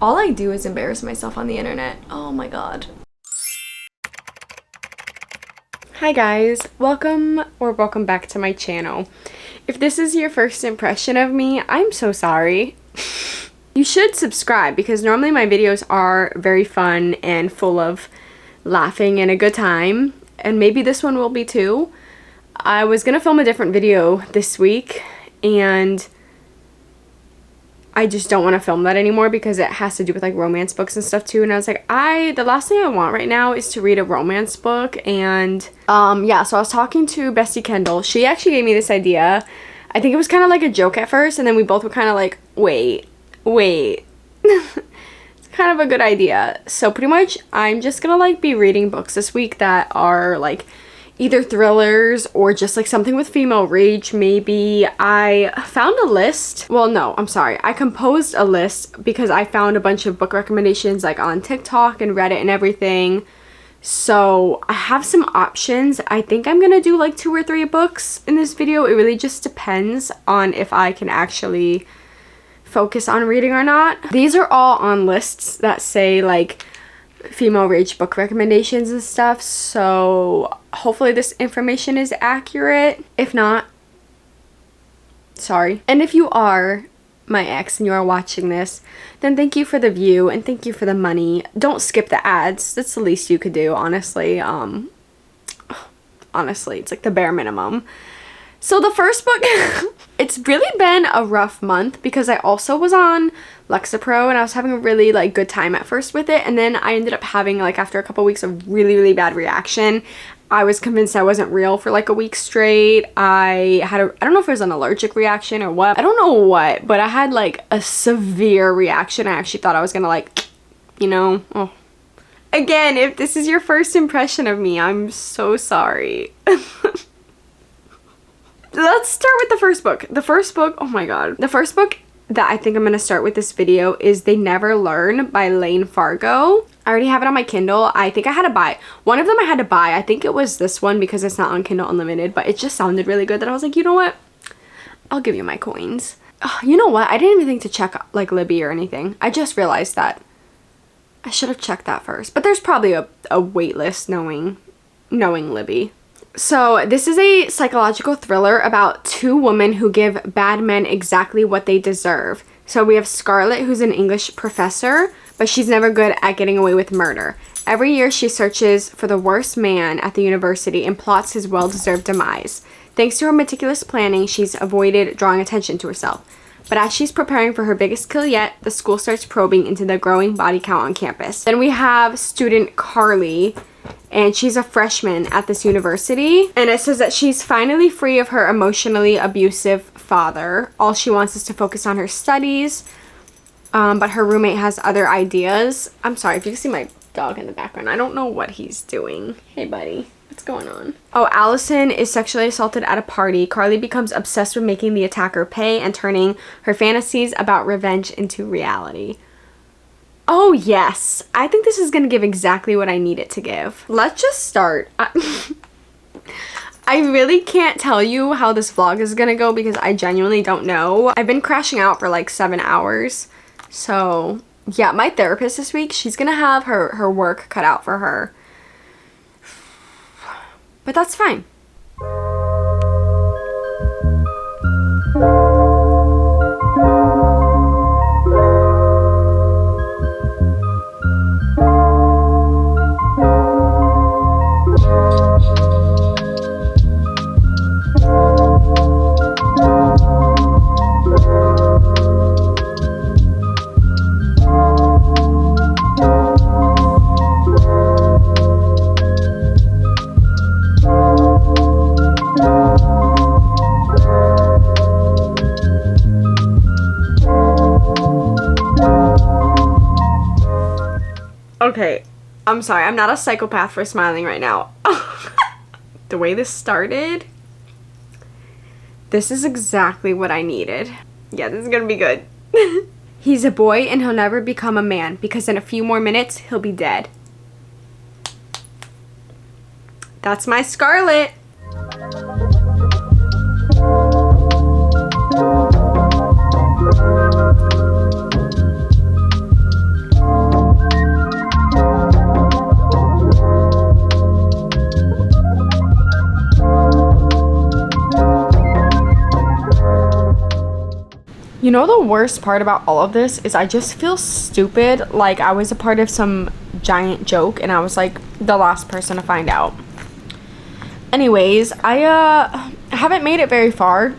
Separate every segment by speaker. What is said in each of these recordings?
Speaker 1: All I do is embarrass myself on the internet. Oh my god. Hi guys, welcome back to my channel. If this is your first impression of me, I'm so sorry. You should subscribe because normally my videos are very fun and full of laughing and a good time, and maybe this one will be too. I was gonna film a different video this week and I just don't want to film that anymore because it has to do with like romance books and stuff too, and I was like, the last thing I want right now is to read a romance book. And yeah, so I was talking to Bestie Kendall. She actually gave me this idea. I think it was kind of like a joke at first, and then we both were kind of like, wait it's kind of a good idea. So pretty much I'm just gonna like be reading books this week that are like either thrillers or just like something with female rage maybe. I found a list. Well, no, I'm sorry. I composed a list because I found a bunch of book recommendations like on TikTok and Reddit and everything. So I have some options. I think I'm gonna do like 2 or 3 books in this video. It really just depends on if I can actually focus on reading or not. These are all on lists that say like female rage book recommendations and stuff, so hopefully this information is accurate. If not, sorry. And if you are my ex and you are watching this, then thank you for the view and thank you for the money. Don't skip the ads. That's the least you could do, honestly. Honestly, it's like the bare minimum. So the first book, it's really been a rough month because I also was on Lexapro and I was having a really like good time at first with it, and then I ended up having like after a couple weeks a really bad reaction. I was convinced I wasn't real for like a week straight. I don't know if it was an allergic reaction or what. I don't know what, but I had like a severe reaction. I actually thought I was gonna like, you know, oh. Again, if this is your first impression of me, I'm so sorry. Let's start with the first book. The first book, oh my god. The first book that I think I'm going to start with this video is They Never Learn by Lane Fargo. I already have it on my Kindle. I think I had to buy. One of them I had to buy. I think it was this one because it's not on Kindle Unlimited, but it just sounded really good that I was like, you know what? I'll give you my coins. You know what? I didn't even think to check like Libby or anything. I just realized that. I should have checked that first. But there's probably a wait list knowing Libby. So this is a psychological thriller about 2 women who give bad men exactly what they deserve. So we have Scarlett, who's an English professor, but she's never good at getting away with murder. Every year she searches for the worst man at the university and plots his well-deserved demise. Thanks to her meticulous planning, she's avoided drawing attention to herself. But as she's preparing for her biggest kill yet, the school starts probing into the growing body count on campus. Then we have student Carly, and she's a freshman at this university, and it says that she's finally free of her emotionally abusive father. All she wants is to focus on her studies, but her roommate has other ideas. I'm sorry if you can see my dog in the background. I don't know what he's doing. Hey buddy, what's going on? Oh, Allison is sexually assaulted at a party. Carly becomes obsessed with making the attacker pay and turning her fantasies about revenge into reality. Oh yes, I think this is gonna give exactly what I need it to give. Let's just start. I really can't tell you how this vlog is gonna go because I genuinely don't know. I've been crashing out for like 7 hours. So yeah, my therapist this week, she's gonna have her work cut out for her. But that's fine. Okay, I'm sorry, I'm not a psychopath for smiling right now. The way this started, this is exactly what I needed. Yeah, this is gonna be good. He's a boy and he'll never become a man because in a few more minutes, he'll be dead. That's my Scarlett. You know, the worst part about all of this is I just feel stupid, like I was a part of some giant joke and I was like the last person to find out. Anyways, I haven't made it very far.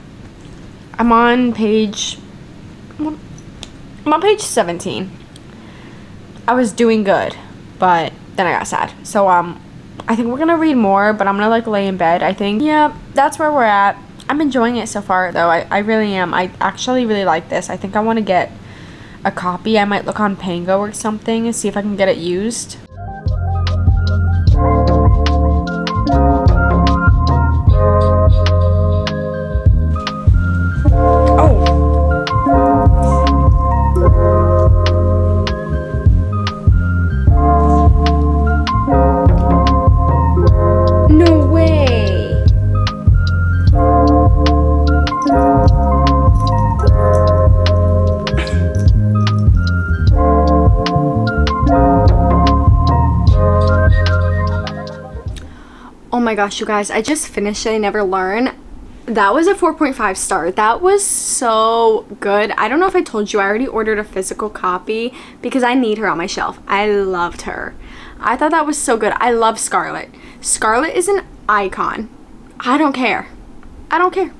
Speaker 1: I'm on page 17. I was doing good, but then I got sad. So I think we're gonna read more, but I'm gonna like lay in bed. I think, yeah, that's where we're at. I'm enjoying it so far though. I really am. I actually really like this. I think I want to get a copy. I might look on Pango or something and see if I can get it used. Oh my gosh, you guys, I just finished I Never Learn. That was a 4.5 star. That was so good. I don't know if I told you, I already ordered a physical copy because I need her on my shelf. I loved her. I thought that was so good. I love Scarlett. Scarlett is an icon. I don't care. I don't care.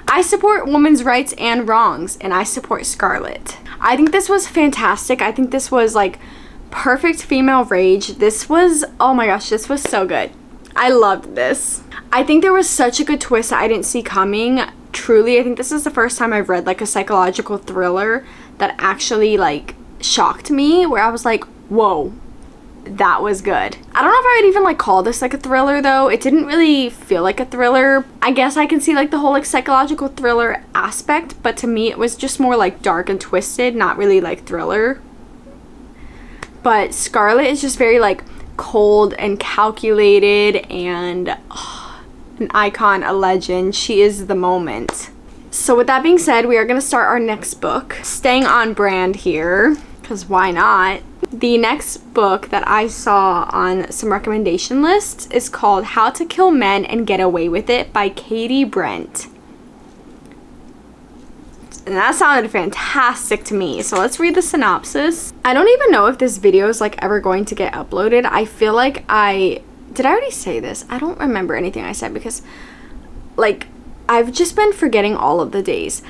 Speaker 1: I support women's rights and wrongs, and I support Scarlett. I think this was fantastic. I think this was like perfect female rage. This was, oh my gosh, this was so good. I loved this. I think there was such a good twist that I didn't see coming. Truly, I think this is the first time I've read like a psychological thriller that actually like shocked me, where I was like, whoa, that was good. I don't know if I would even like call this like a thriller though. It didn't really feel like a thriller. I guess I can see like the whole like psychological thriller aspect, but to me it was just more like dark and twisted, not really like thriller. But Scarlett is just very like cold and calculated and an icon, a legend. She is the moment. So with that being said, we are going to start our next book. Staying on brand here, because why not? The next book that I saw on some recommendation lists is called How to Kill Men and Get Away with It by Katie Brent. And that sounded fantastic to me. So let's read the synopsis. I don't even know if this video is like ever going to get uploaded. I feel like did I already say this? I don't remember anything I said because like I've just been forgetting all of the days.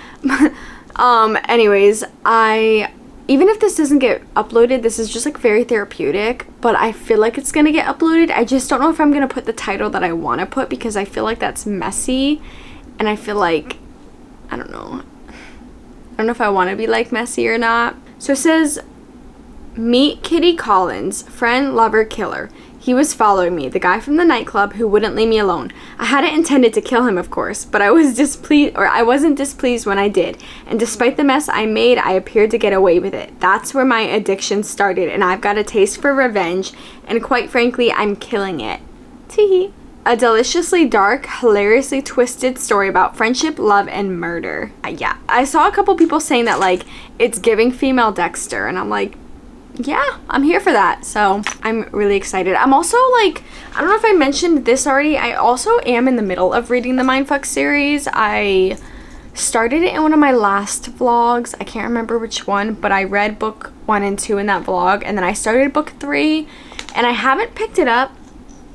Speaker 1: Anyways, even if this doesn't get uploaded, this is just like very therapeutic, but I feel like it's gonna get uploaded. I just don't know if I'm gonna put the title that I want to put because I feel like that's messy, and I feel like, I don't know if I want to be like messy or not. So it says, meet Kitty Collins, friend, lover, killer. He was following me, the guy from the nightclub who wouldn't leave me alone. I hadn't intended to kill him, of course, but I wasn't displeased when I did. And despite the mess I made, I appeared to get away with it. That's where my addiction started, and I've got a taste for revenge, and quite frankly, I'm killing it. Teehee. A deliciously dark, hilariously twisted story about friendship, love, and murder. Yeah, I saw a couple people saying that like it's giving female Dexter, and I'm like, yeah, I'm here for that. So I'm really excited. I'm also like, I don't know if I mentioned this already, I also am in the middle of reading the Mindfuck series. I started it in one of my last vlogs. I can't remember which one, but I read book 1 and 2 in that vlog, and then I started book 3, and I haven't picked it up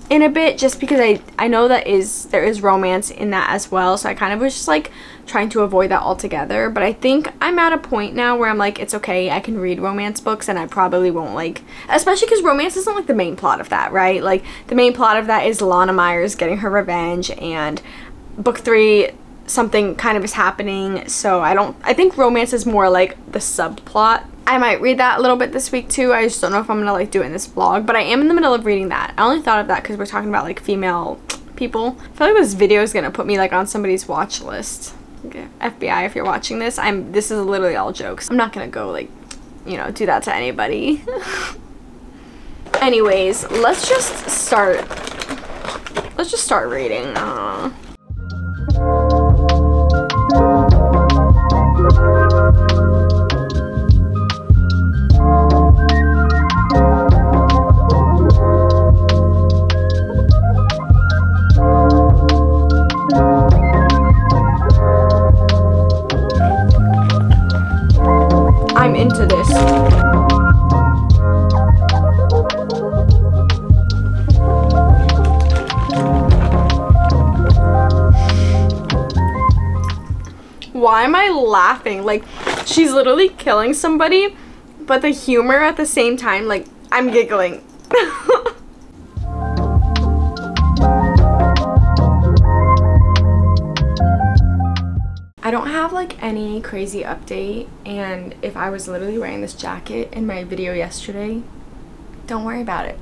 Speaker 1: in a bit just because I know that there is romance in that as well, so I kind of was just like trying to avoid that altogether. But I think I'm at a point now where I'm like, it's okay, I can read romance books, and I probably won't like, especially because romance isn't like the main plot of that, right? Like the main plot of that is Lana Myers getting her revenge, and book 3 something kind of is happening, so I think romance is more like the subplot. I might read that a little bit this week too. I just don't know if I'm gonna like do it in this vlog, but I am in the middle of reading that. I only thought of that because we're talking about like female people. I feel like this video is gonna put me like on somebody's watch list. Okay. FBI, if you're watching this, this is literally all jokes. I'm not gonna go like, you know, do that to anybody. Anyways, let's just start reading. laughing. Like, she's literally killing somebody, but the humor at the same time, like, I'm giggling. I don't have like any crazy update, and if I was literally wearing this jacket in my video yesterday, don't worry about it.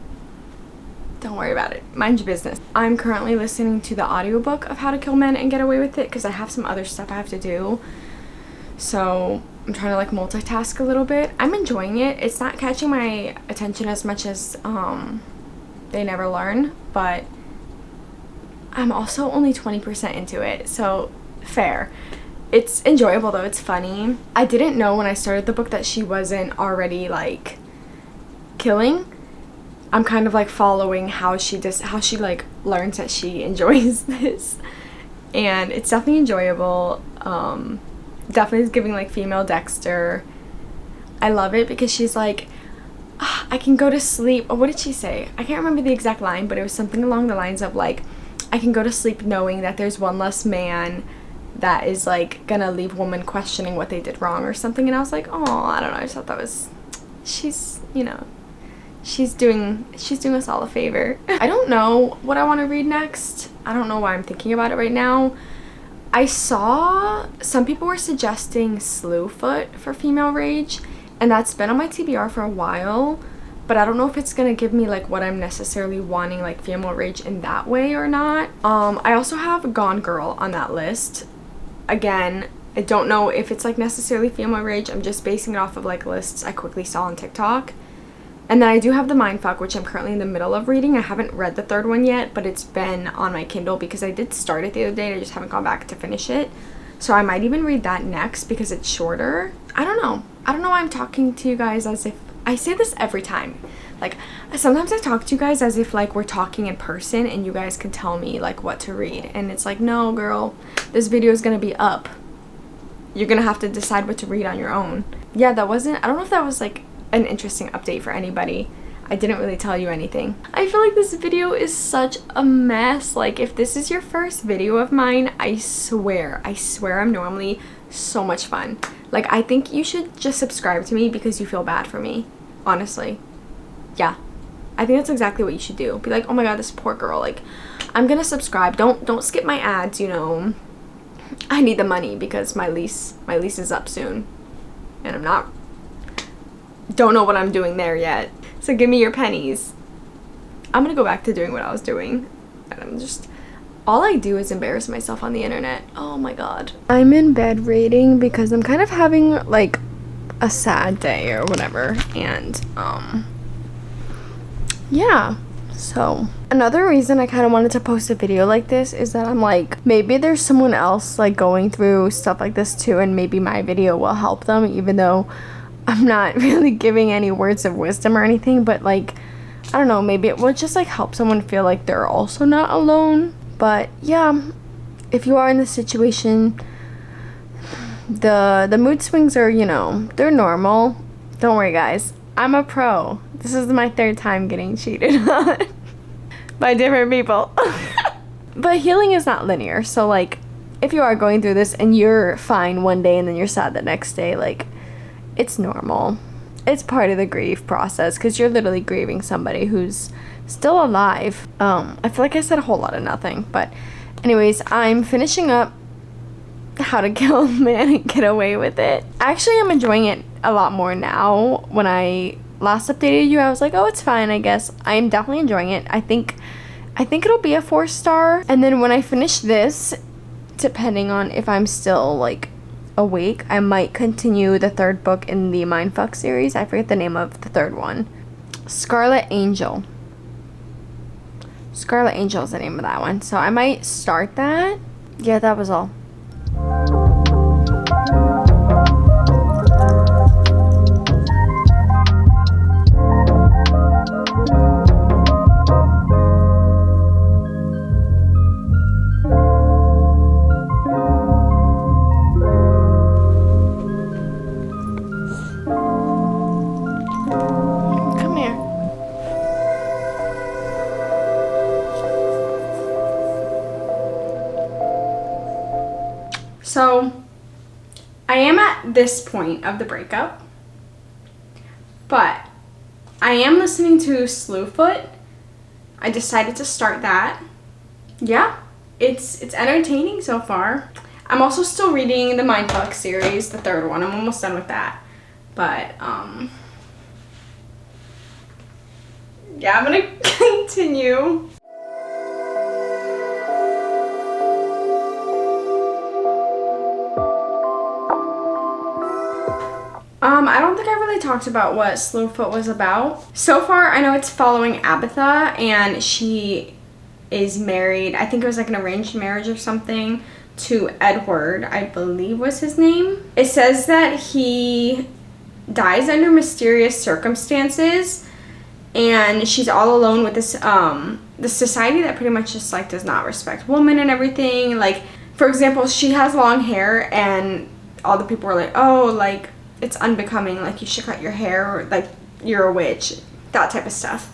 Speaker 1: Don't worry about it. Mind your business. I'm currently listening to the audiobook of How to Kill Men and Get Away with It because I have some other stuff I have to do. So I'm trying to like multitask a little bit. I'm enjoying it. It's not catching my attention as much as They Never Learn, but I'm also only 20% into it, so fair. It's enjoyable though. It's funny. I didn't know when I started the book that she wasn't already like killing. I'm kind of like following how she like learns that she enjoys this, and it's definitely enjoyable. Definitely is giving like female Dexter. I love it because she's like, I can go to sleep. Oh, what did she say? I can't remember the exact line, but it was something along the lines of like, I can go to sleep knowing that there's one less man that is like gonna leave women questioning what they did wrong or something. And I was like, oh, I don't know, I just thought that was, she's, you know, she's doing us all a favor. I don't know what I want to read next. I don't know why I'm thinking about it right now. I saw some people were suggesting Slewfoot for female rage, and that's been on my TBR for a while, but I don't know if it's gonna give me like what I'm necessarily wanting, like female rage in that way or not. I also have Gone Girl on that list. Again, I don't know if it's like necessarily female rage. I'm just basing it off of like lists I quickly saw on TikTok. And then I do have The Mindfuck, which I'm currently in the middle of reading. I haven't read the third one yet, but it's been on my Kindle because I did start it the other day and I just haven't gone back to finish it. So I might even read that next because it's shorter. I don't know. I don't know why I'm talking to you guys as if, I say this every time. Like, sometimes I talk to you guys as if like we're talking in person and you guys can tell me like what to read. And it's like, no girl, this video is gonna be up. You're gonna have to decide what to read on your own. Yeah, that wasn't, I don't know if that was like an interesting update for anybody. I didn't really tell you anything. I feel like this video is such a mess. Like, if this is your first video of mine, I swear I'm normally so much fun. Like, I think you should just subscribe to me because you feel bad for me. Honestly. Yeah. I think that's exactly what you should do. Be like, oh my god, this poor girl. Like, I'm gonna subscribe. Don't skip my ads, you know. I need the money because my lease is up soon. And don't know what I'm doing there yet. So give me your pennies. I'm gonna go back to doing what I was doing. And I'm just, all I do is embarrass myself on the internet. Oh my god. I'm in bed reading because I'm kind of having like a sad day or whatever. And yeah. So another reason I kind of wanted to post a video like this is that I'm like, maybe there's someone else like going through stuff like this too, and maybe my video will help them, even though I'm not really giving any words of wisdom or anything, but like, I don't know, maybe it would just like help someone feel like they're also not alone. But yeah, if you are in this situation, the mood swings are, you know, they're normal. Don't worry guys, I'm a pro. This is my third time getting cheated on by different people. But healing is not linear, so like, if you are going through this and you're fine one day and then you're sad the next day, like, it's normal. It's part of the grief process because you're literally grieving somebody who's still alive. I feel like I said a whole lot of nothing, but anyways, I'm finishing up How to Kill a Man and Get Away with It. Actually, I'm enjoying it a lot more now. When I last updated you, I was like, oh, it's fine, I guess. I'm definitely enjoying it. I think it'll be a 4-star. And then when I finish this, depending on if I'm still like awake, I might continue the third book in the Mindfuck series. I forget the name of the third one. Scarlet Angel. Scarlet Angel is the name of that one. So I might start that. Yeah, that was all. So I this point of the breakup. But I am listening to Slewfoot. I decided to start that. Yeah, it's entertaining so far. I'm also still reading the Mindfuck series, the third one. I'm almost done with that. But, yeah, I'm gonna continue. I don't think I really talked about what Slewfoot was about. So far, I know it's following Addt'l, and she is married. I think it was like an arranged marriage or something to Edward, I believe was his name. It says that he dies under mysterious circumstances, and she's all alone with this the society that pretty much just like does not respect women and everything. Like, for example, she has long hair, and all the people were like, oh, like, it's unbecoming, like you should cut your hair, or like you're a witch, that type of stuff.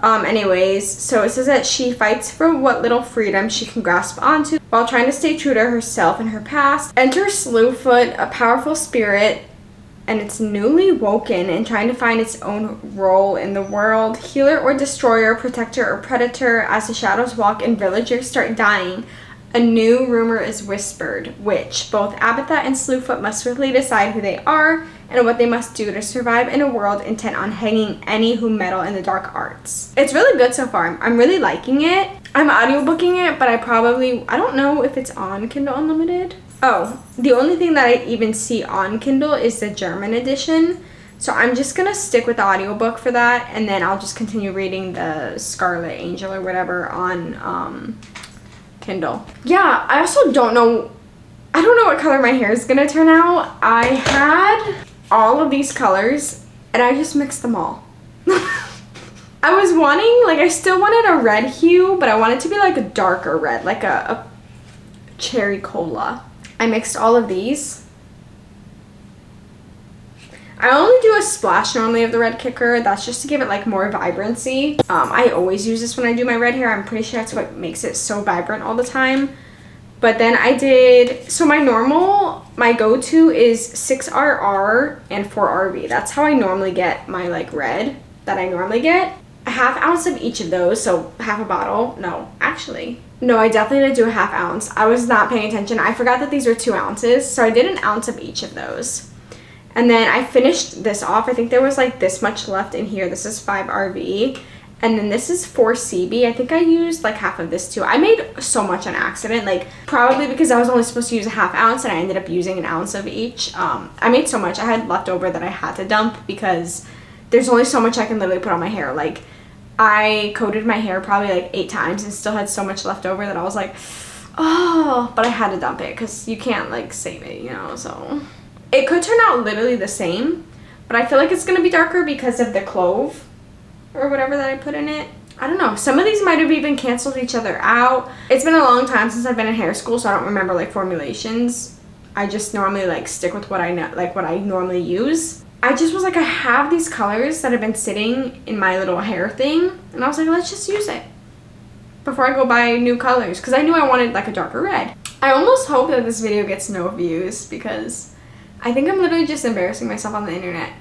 Speaker 1: Anyways, so it says that she fights for what little freedom she can grasp onto while trying to stay true to herself and her past. Enter Slewfoot, a powerful spirit, and it's newly woken and trying to find its own role in the world. Healer or destroyer, protector or predator, as the shadows walk and villagers start dying, a new rumor is whispered, which both Addt'l and Slewfoot must swiftly decide who they are and what they must do to survive in a world intent on hanging any who meddle in the dark arts. It's really good so far. I'm really liking it. I'm audiobooking it, but I don't know if it's on Kindle Unlimited. Oh, the only thing that I even see on Kindle is the German edition. So I'm just gonna stick with the audiobook for that, and then I'll just continue reading the Scarlet Angel or whatever on Kindle. Yeah, I also don't know what color my hair is gonna turn out. I had all of these colors and I just mixed them all. I was wanting, like, I still wanted a red hue, but I wanted to be like a darker red, like a cherry cola. I mixed all of these. I only do a splash normally of the red kicker. That's just to give it like more vibrancy. I always use this when I do my red hair. I'm pretty sure that's what makes it so vibrant all the time. But then I did, so my go-to is 6RR and 4RV. That's how I normally get my like red that I normally get. A half ounce of each of those, so half a bottle. No, actually. No, I definitely did do a half ounce. I was not paying attention. I forgot that these were 2 ounces, so I did an ounce of each of those. And then I finished this off. I think there was like this much left in here. This is 5RV. And then this is 4CB. I think I used like half of this too. I made so much on accident, like probably because I was only supposed to use a half ounce and I ended up using an ounce of each. I made so much. I had leftover that I had to dump because there's only so much I can literally put on my hair. Like, I coated my hair probably like 8 times and still had so much left over that I was like, oh, but I had to dump it because you can't like save it, you know, so. It could turn out literally the same, but I feel like it's going to be darker because of the clove or whatever that I put in it. I don't know. Some of these might have even canceled each other out. It's been a long time since I've been in hair school, so I don't remember like formulations. I just normally like stick with what I know, like what I normally use. I just was like, I have these colors that have been sitting in my little hair thing, and I was like, let's just use it before I go buy new colors, because I knew I wanted like a darker red. I almost hope that this video gets no views because I think I'm literally just embarrassing myself on the internet.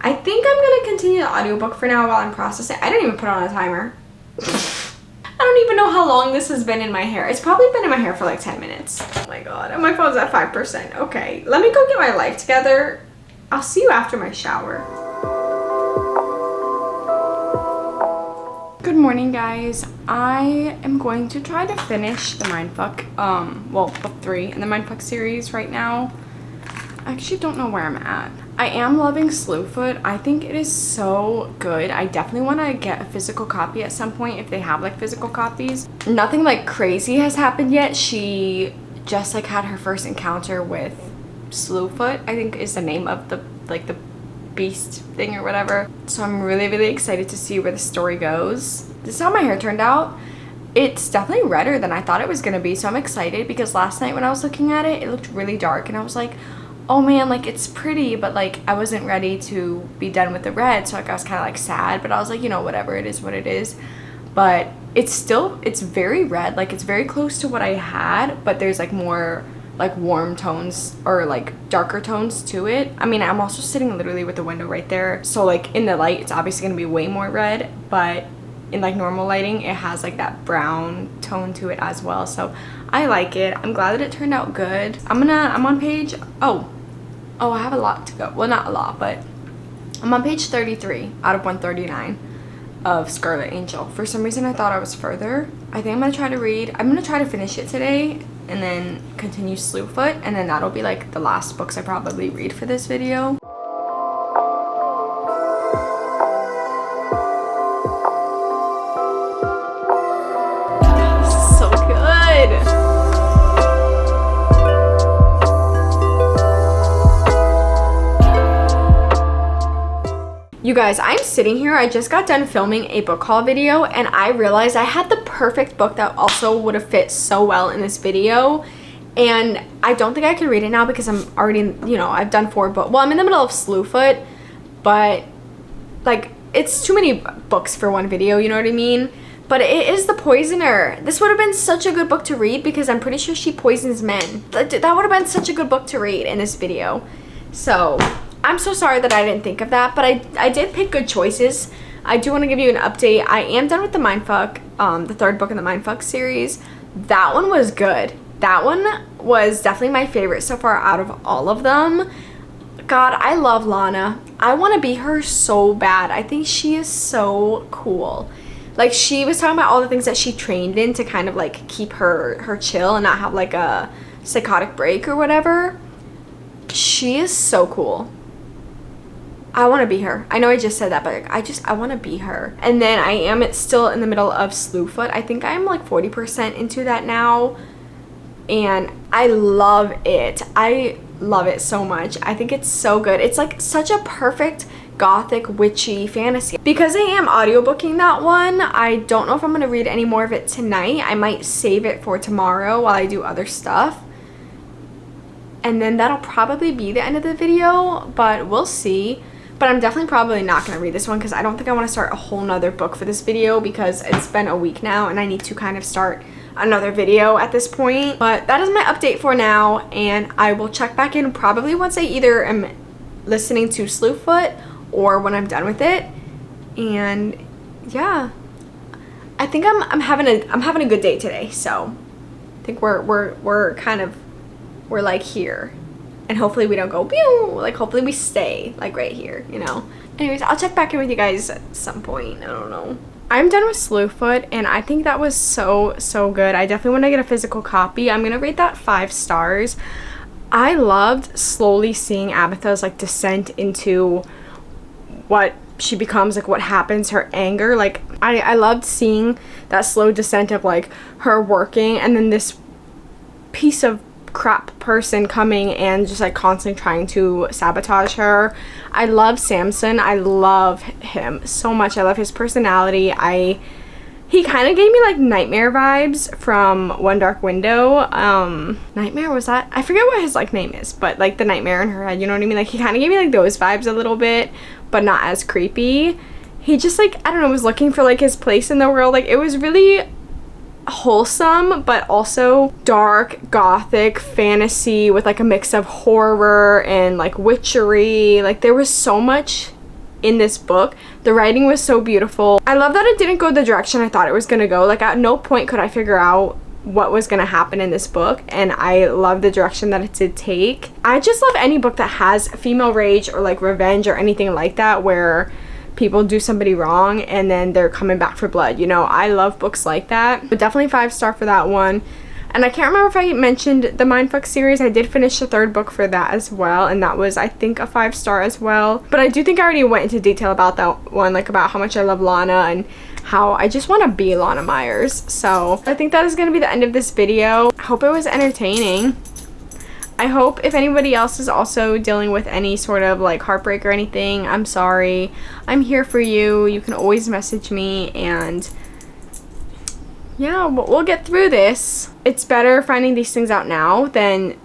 Speaker 1: I think I'm going to continue the audiobook for now while I'm processing. I didn't even put on a timer. I don't even know how long this has been in my hair. It's probably been in my hair for like 10 minutes. Oh my god. And my phone's at 5%. Okay, let me go get my life together. I'll see you after my shower. Good morning, guys. I am going to try to finish the Mindfuck, book 3 in the Mindfuck series right now. I actually don't know where I'm at. I am loving Slewfoot. I think it is so good. I definitely want to get a physical copy at some point if they have like physical copies. Nothing like crazy has happened yet. She just like had her first encounter with Slewfoot, I think is the name of the beast thing or whatever. So I'm really, really excited to see where the story goes. This is how my hair turned out. It's definitely redder than I thought it was gonna be, so I'm excited because last night when I was looking at it, it looked really dark and I was like, oh man, like it's pretty, but like I wasn't ready to be done with the red, so like I was kind of like sad, but I was like, you know, whatever, it is what it is. But it's very red, like it's very close to what I had, but there's like more like warm tones or like darker tones to it. I mean, I'm also sitting literally with the window right there, so like in the light it's obviously gonna be way more red, but in like normal lighting it has like that brown tone to it as well. So I like it. I'm glad that it turned out good. I'm on page, oh I have a lot to go. Well, not a lot, but I'm on page 33 out of 139 of Scarlet Angel. For some reason I thought I was further. I think I'm gonna try to finish it today and then continue Slewfoot, and then that'll be like the last books I probably read for this video. This is so good. You guys, I'm sitting here, I just got done filming a book haul video and I realized I had the perfect book that also would have fit so well in this video, and I don't think I can read it now because I'm already, you know, I've done 4 books. Well, I'm in the middle of Slewfoot, but like it's too many books for one video, you know what I mean? But it is The Poisoner. This would have been such a good book to read because I'm pretty sure she poisons men. That would have been such a good book to read in this video. So I'm so sorry that I didn't think of that, but I did pick good choices. I do want to give you an update. I am done with the Mindfuck, the 3rd book in the Mindfuck series. That one was good. That one was definitely my favorite so far out of all of them. God, I love Lana. I want to be her so bad. I think she is so cool. Like, she was talking about all the things that she trained in to kind of like keep her chill and not have like a psychotic break or whatever. She is so cool. I want to be her. I know I just said that, but I want to be her. And then I am still in the middle of Slewfoot. I think I'm like 40% into that now, and I love it. I love it so much. I think it's so good. It's like such a perfect gothic witchy fantasy. Because I am audiobooking that one, I don't know if I'm going to read any more of it tonight. I might save it for tomorrow while I do other stuff. And then that'll probably be the end of the video, but we'll see. But I'm definitely probably not going to read this one because I don't think I want to start a whole nother book for this video because it's been a week now and I need to kind of start another video at this point. But that is my update for now, and I will check back in probably once I either am listening to Slewfoot or when I'm done with it. And yeah, I think I'm having a good day today. So I think we're like here. And hopefully we don't go pew, like hopefully we stay like right here, you know. Anyways, I'll check back in with you guys at some point. I don't know. I'm done with Slewfoot and I think that was so good. I definitely want to get a physical copy. I'm gonna rate that 5 stars. I loved slowly seeing Addt'l's like descent into what she becomes, like what happens, her anger. Like I loved seeing that slow descent of like her working and then this piece of crap person coming and just like constantly trying to sabotage her. I love Samson. I love him so much. I love his personality. He kind of gave me like Nightmare vibes from One Dark Window. Nightmare, was that? I forget what his like name is, but like the nightmare in her head, you know what I mean? Like he kind of gave me like those vibes a little bit, but not as creepy. He just like, I don't know, was looking for like his place in the world. Like it was really wholesome but also dark gothic fantasy with like a mix of horror and like witchery. Like there was so much in this book. The writing was so beautiful. I love that it didn't go the direction I thought it was gonna go. Like at no point could I figure out what was gonna happen in this book, and I love the direction that it did take. I just love any book that has female rage or like revenge or anything like that where people do somebody wrong and then they're coming back for blood, you know. I love books like that. But definitely 5 star for that one. And I can't remember if I mentioned the Mindfuck series. I did finish the 3rd book for that as well, and that was I think a 5 star as well. But I do think I already went into detail about that one, like about how much I love Lana and how I just want to be Lana Myers. So I think that is going to be the end of this video. I hope it was entertaining. I hope if anybody else is also dealing with any sort of like heartbreak or anything, I'm sorry. I'm here for you. You can always message me, and yeah, we'll get through this. It's better finding these things out now than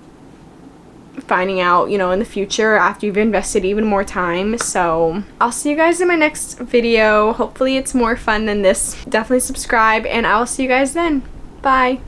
Speaker 1: finding out, you know, in the future after you've invested even more time. So I'll see you guys in my next video. Hopefully it's more fun than this. Definitely subscribe, and I'll see you guys then. Bye.